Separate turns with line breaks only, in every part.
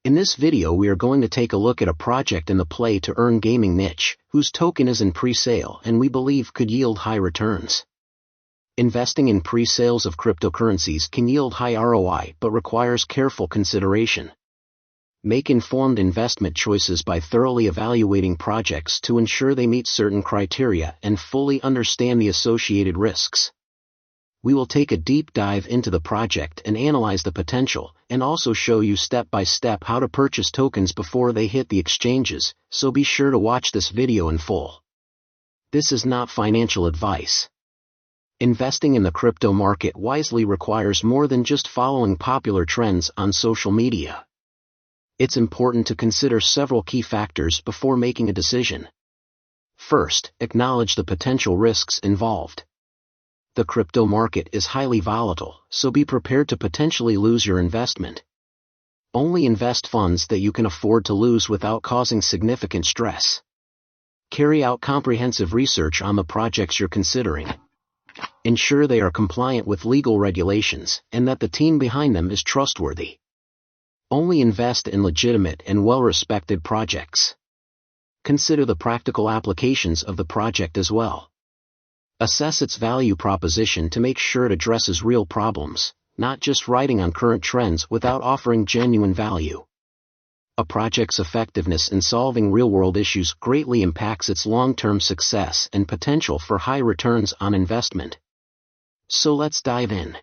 In this video we are going to take a look at a project in the play-to-earn gaming niche, whose token is in pre-sale and we believe could yield high returns. Investing in pre-sales of cryptocurrencies can yield high ROI but requires careful consideration. Make informed investment choices by thoroughly evaluating projects to ensure they meet certain criteria and fully understand the associated risks. We will take a deep dive into the project and analyze the potential, and also show you step by step how to purchase tokens before they hit the exchanges, so be sure to watch this video in full. This is not financial advice. Investing in the crypto market wisely requires more than just following popular trends on social media. It's important to consider several key factors before making a decision. First, acknowledge the potential risks involved. The crypto market is highly volatile, so be prepared to potentially lose your investment. Only invest funds that you can afford to lose without causing significant stress. Carry out comprehensive research on the projects you're considering. Ensure they are compliant with legal regulations and that the team behind them is trustworthy. Only invest in legitimate and well-respected projects. Consider the practical applications of the project as well. Assess its value proposition to make sure it addresses real problems, not just riding on current trends without offering genuine value. A project's effectiveness in solving real-world issues greatly impacts its long-term success and potential for high returns on investment. So let's dive in.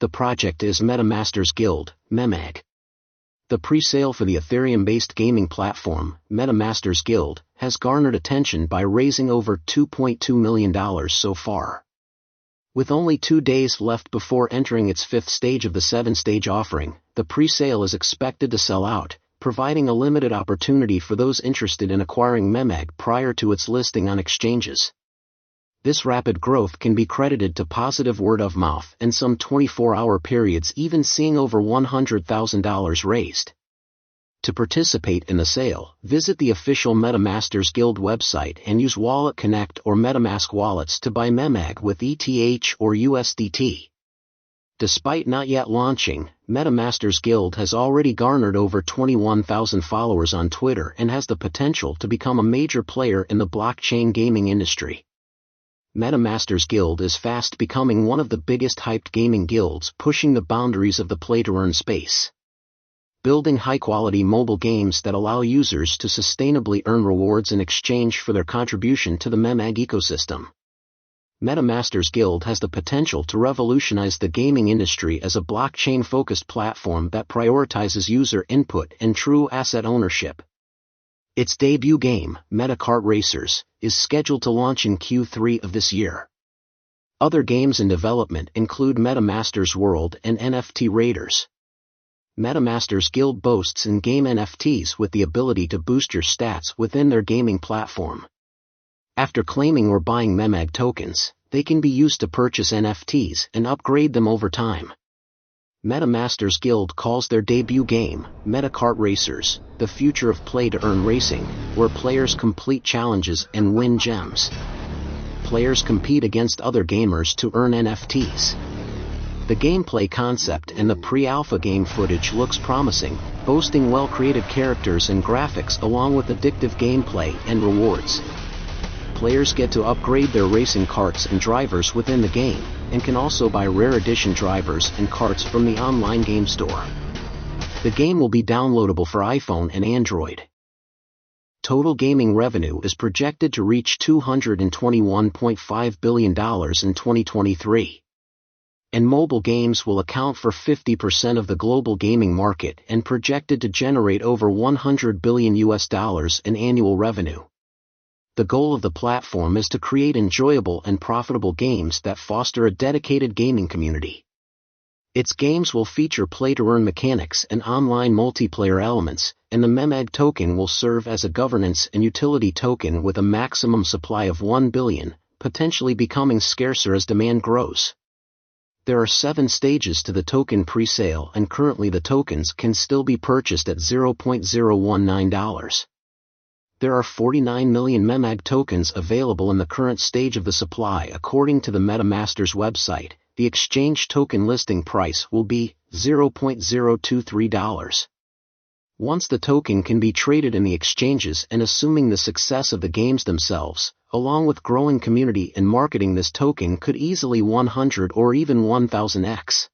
The project is MetaMasters Guild, MEMAG. The pre-sale for the Ethereum-based gaming platform, MetaMasters Guild, has garnered attention by raising over $2.2 million so far. With only 2 days left before entering its 5th stage of the 7-stage offering, the pre-sale is expected to sell out, providing a limited opportunity for those interested in acquiring MEMAG prior to its listing on exchanges. This rapid growth can be credited to positive word of mouth and some 24-hour periods even seeing over $100,000 raised. To participate in the sale, visit the official MetaMasters Guild website and use Wallet Connect or MetaMask wallets to buy MEMAG with ETH or USDT. Despite not yet launching, MetaMasters Guild has already garnered over 21,000 followers on Twitter and has the potential to become a major player in the blockchain gaming industry. MetaMasters Guild is fast becoming one of the biggest hyped gaming guilds, pushing the boundaries of the play-to-earn space. Building high-quality mobile games that allow users to sustainably earn rewards in exchange for their contribution to the MEMAG ecosystem. MetaMasters Guild has the potential to revolutionize the gaming industry as a blockchain-focused platform that prioritizes user input and true asset ownership. Its debut game, Meta Kart Racers, is scheduled to launch in Q3 of this year. Other games in development include MetaMasters World and NFT Raiders. MetaMasters Guild boasts in-game NFTs with the ability to boost your stats within their gaming platform. After claiming or buying MEMAG tokens, they can be used to purchase NFTs and upgrade them over time. MetaMasters Guild calls their debut game, Meta Kart Racers, the future of play-to-earn racing, where players complete challenges and win gems. Players compete against other gamers to earn NFTs. The gameplay concept and the pre-alpha game footage looks promising, boasting well-created characters and graphics along with addictive gameplay and rewards. Players get to upgrade their racing karts and drivers within the game, and can also buy rare edition drivers and karts from the online game store. The game will be downloadable for iPhone and Android. Total gaming revenue is projected to reach $221.5 billion in 2023. And mobile games will account for 50% of the global gaming market and projected to generate over $100 billion in annual revenue. The goal of the platform is to create enjoyable and profitable games that foster a dedicated gaming community. Its games will feature play-to-earn mechanics and online multiplayer elements, and the MEMAG token will serve as a governance and utility token with a maximum supply of 1 billion, potentially becoming scarcer as demand grows. There are 7 stages to the token pre-sale and currently the tokens can still be purchased at $0.019. There are 49 million MEMAG tokens available in the current stage of the supply according to the MetaMasters website. The exchange token listing price will be $0.023. Once the token can be traded in the exchanges, and assuming the success of the games themselves, along with growing community and marketing, this token could easily 100 or even 1000x.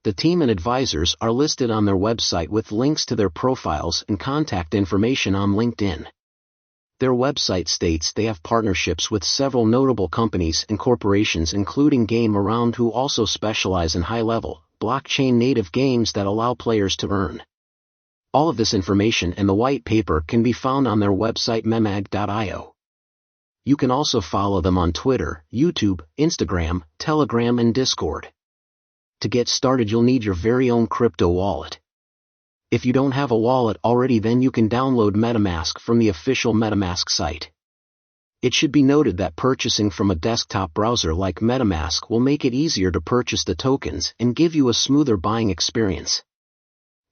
The team and advisors are listed on their website with links to their profiles and contact information on LinkedIn. Their website states they have partnerships with several notable companies and corporations, including Game Around, who also specialize in high-level, blockchain-native games that allow players to earn. All of this information and the white paper can be found on their website memag.io. You can also follow them on Twitter, YouTube, Instagram, Telegram, and Discord. To get started, you'll need your very own crypto wallet. If you don't have a wallet already, then you can download MetaMask from the official MetaMask site. It should be noted that purchasing from a desktop browser like MetaMask will make it easier to purchase the tokens and give you a smoother buying experience.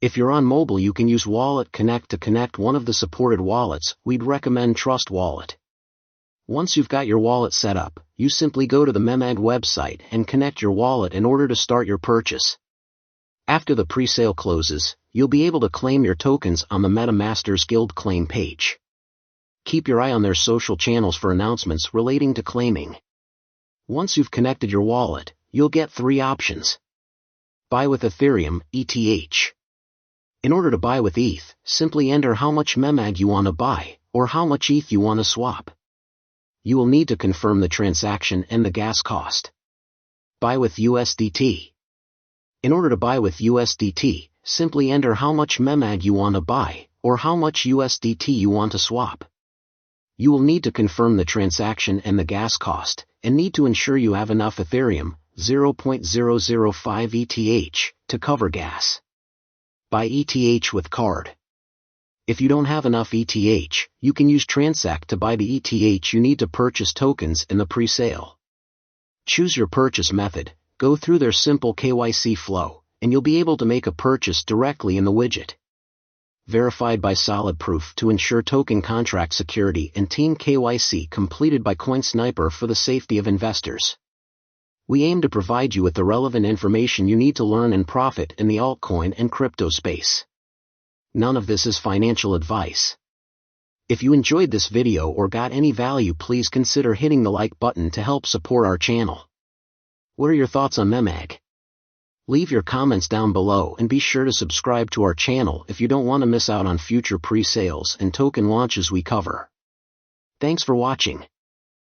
If you're on mobile, you can use Wallet Connect to connect one of the supported wallets. We'd recommend Trust Wallet. Once you've got your wallet set up, you simply go to the MEMAG website and connect your wallet in order to start your purchase. After the pre-sale closes, you'll be able to claim your tokens on the MetaMasters Guild claim page. Keep your eye on their social channels for announcements relating to claiming. Once you've connected your wallet, you'll get 3 options. Buy with Ethereum, ETH. In order to buy with ETH, simply enter how much MEMAG you want to buy, or how much ETH you want to swap. You will need to confirm the transaction and the gas cost. Buy with USDT. In order to buy with USDT, simply enter how much MEMAG you want to buy, or how much USDT you want to swap. You will need to confirm the transaction and the gas cost, and need to ensure you have enough Ethereum, 0.005 ETH, to cover gas. Buy ETH with card. If you don't have enough ETH, you can use Transact to buy the ETH you need to purchase tokens in the pre-sale. Choose your purchase method, go through their simple KYC flow, and you'll be able to make a purchase directly in the widget. Verified by Solid Proof to ensure token contract security, and Team KYC completed by CoinSniper for the safety of investors. We aim to provide you with the relevant information you need to learn and profit in the altcoin and crypto space. None of this is financial advice. If you enjoyed this video or got any value, please consider hitting the like button to help support our channel. What are your thoughts on MEMAG? Leave your comments down below, and be sure to subscribe to our channel if you don't want to miss out on future pre-sales and token launches we cover. Thanks for watching.